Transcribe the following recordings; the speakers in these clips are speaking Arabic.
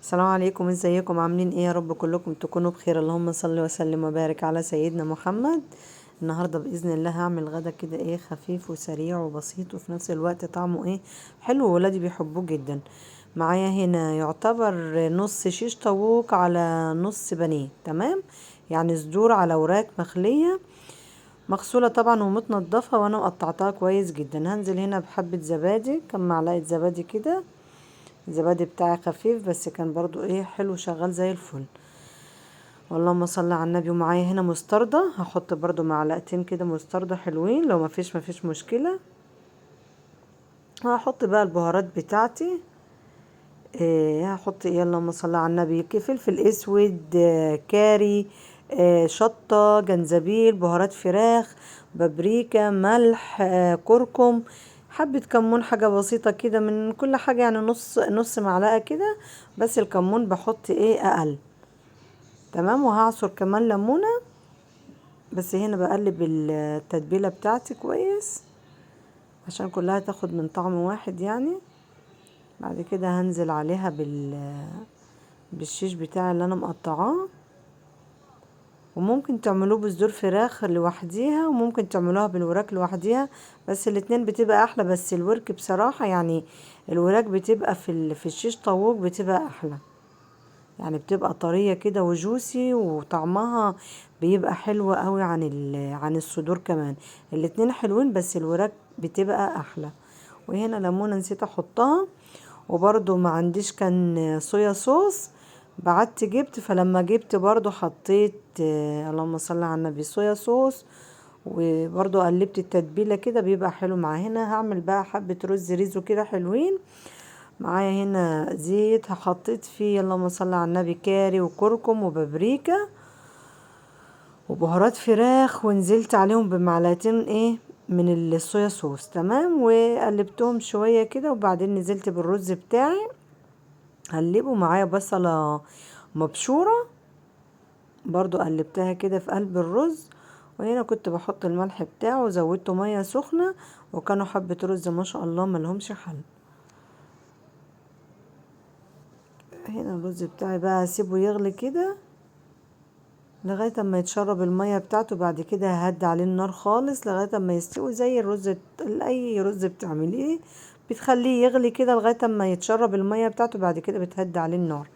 السلام عليكم، ازيكم؟ عاملين ايه؟ يا رب كلكم تكونوا بخير. اللهم صل وسلم وبارك على سيدنا محمد. النهارده باذن الله هعمل غدا كده ايه خفيف وسريع وبسيط وفي نفس الوقت طعمه ايه حلو، وولادي بيحبوه جدا. معايا هنا يعتبر نص شيش طاووق على نص بانيه، تمام؟ يعني صدور على وراك مخليه مغسوله طبعا ومتنضفه، وانا مقطعتها كويس جدا. هنزل هنا بحبه زبادي، كم معلقه زبادي كده. الزبادي بتاعي خفيف بس كان برضو ايه حلو، شغال زي الفل. اللهم صل على النبي. ومعايا هنا مستردة، هحط برضو معلقتين كده مستردة حلوين، لو مفيش مشكلة. هحط بقى البهارات بتاعتي. إيه هحط ايه؟ اللهم صل على النبي. فلفل اسود، كاري، شطة، جنزبيل، بهارات فراخ، بابريكا، ملح، كركم، حبة كمون، حاجة بسيطة كده من كل حاجة، يعني نص نص معلقة كده. بس الكمون بحط ايه اقل. تمام. وهعصر كمان ليمونة. بس هنا بقلب التتبيلة بتاعتي كويس عشان كلها تاخد من طعم واحد يعني. بعد كده هنزل عليها بالشيش بتاعي اللي انا مقطعاه. وممكن تعملوه بصدور فراخ لوحديها، وممكن تعملوها بالوراك لوحديها، بس الاتنين بتبقى احلى. بس الورك بصراحة يعني الوراك بتبقى في الشيش طاووق بتبقى احلى، يعني بتبقى طرية كده وجوسي، وطعمها بيبقى حلو قوي عن الصدور كمان. الاتنين حلوين بس الوراك بتبقى احلى. وهنا ليمونة نسيت احطها. وبرضو ما عنديش كان صويا صوص، بعدت جبت، فلما جبت برضو حطيت اللهم صل على النبي صويا صوص. وبرضو قلبت التتبيلة كده بيبقى حلو معاه. هنا هعمل بقى حبة رز ريزو كده حلوين. معايا هنا زيت حطيت فيه اللهم صل على النبي كاري وكركم وبابريكا وبهارات فراخ، ونزلت عليهم بمعلقتين ايه من الصويا صوص، تمام. وقلبتهم شوية كده، وبعدين نزلت بالرز بتاعي قلبه. معايا بصلة مبشورة برضو قلبتها كده في قلب الرز. وهنا كنت بحط الملح بتاعه وزودته مية سخنة، وكانوا حبة رز ما شاء الله ملهمش حل. هنا الرز بتاعي بقى هسيبه يغلي كده لغاية اما يتشرب المية بتاعته. بعد كده ههدي عليه النار خالص لغاية اما يستوي، زي الرز اي رز بتعمليه بتخليه يغلي كده لغاية اما يتشرب المية بتاعته، بعد كده بتهدي عليه النار.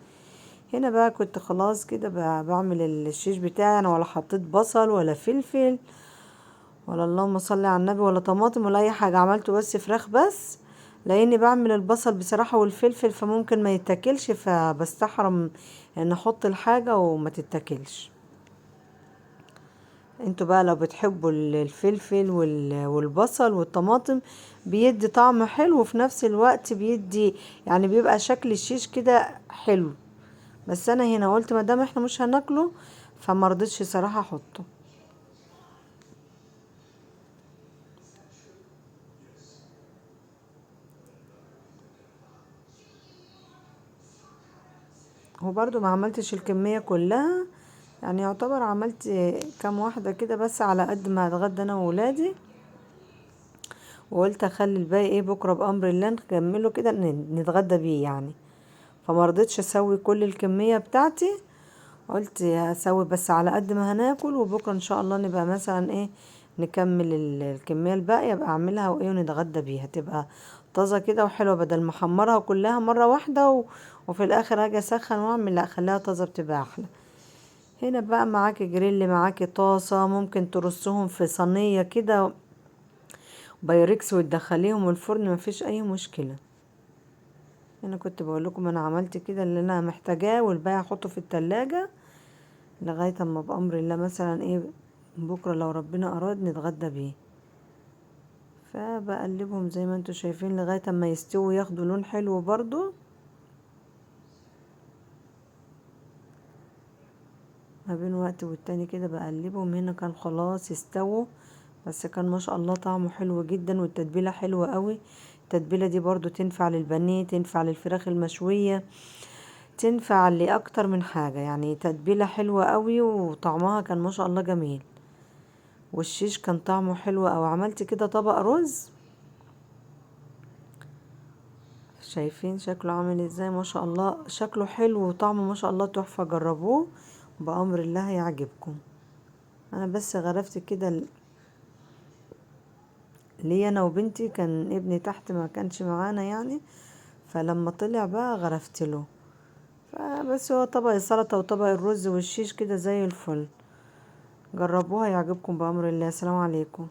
هنا بقى كنت خلاص كده بعمل الشيش بتاعي انا، ولا حطيت بصل ولا فلفل ولا اللهم صل على النبي ولا طماطم ولا اي حاجة، عملته بس فراخ بس. لاني بعمل البصل بصراحة والفلفل فممكن ما يتاكلش، فبستحرم ان احط الحاجة وما تتاكلش. انتوا بقى لو بتحبوا الفلفل والبصل والطماطم بيدي طعم حلو، وفي نفس الوقت بيدي يعني بيبقى شكل الشيش كده حلو. بس انا هنا قلت ما دام احنا مش هناكله فمرضتش صراحة احطه. هو برضو ما عملتش الكمية كلها، يعني يعتبر عملت كام واحدة كده بس على قد ما اتغدى انا وولادي. وقلت اخلي الباقي ايه بكرة بامر الله نكمله كده نتغدى بيه يعني. فمرضتش اسوي كل الكمية بتاعتي، قلت هسوي بس على قد ما هناكل، وبكرة ان شاء الله نبقى مثلا ايه نكمل الكمية الباقية، ابقى اعملها وايه ونتغدى بيها، تبقى طازة كده وحلوة، بدل ما احمرها كلها مرة واحدة وفي الاخر اجي اسخن واعمل، لا خليها طازة بتبقى احلى. هنا بقى معاكي جريل، معاكي طاسة، ممكن ترصهم في صينية كده بايركس وتدخليهم الفرن، مفيش اي مشكلة. انا كنت بقول لكم انا عملت كده اللي انا محتاجاه، والباقي احطه في التلاجة لغاية اما بأمر الله مثلا ايه بكرة لو ربنا اراد نتغدى بيه. فبقلبهم زي ما انتوا شايفين لغاية اما يستووا ياخدوا لون حلو برضو. ما بين وقت والتاني كده بقلبهم. هنا كان خلاص استووا، بس كان ما شاء الله طعمه حلو جدا، والتتبيلة حلوة قوي. التتبيلة دي برضو تنفع للبانيه، تنفع للفراخ المشوية، تنفع لأكتر من حاجة، يعني تتبيلة حلوة قوي وطعمها كان ما شاء الله جميل. والشيش كان طعمه حلو، او عملت كده طبق رز شايفين شكله عامل ازاي؟ ما شاء الله شكله حلو وطعمه ما شاء الله تحفة. جربوه بأمر الله يعجبكم. انا بس غرفت كده ليا انا وبنتي، كان ابني تحت ما كانش معانا يعني، فلما طلع بقى غرفت له. فبس هو طبق السلطة وطبق الرز والشيش كده زي الفل. جربوها يعجبكم بأمر الله. السلام عليكم.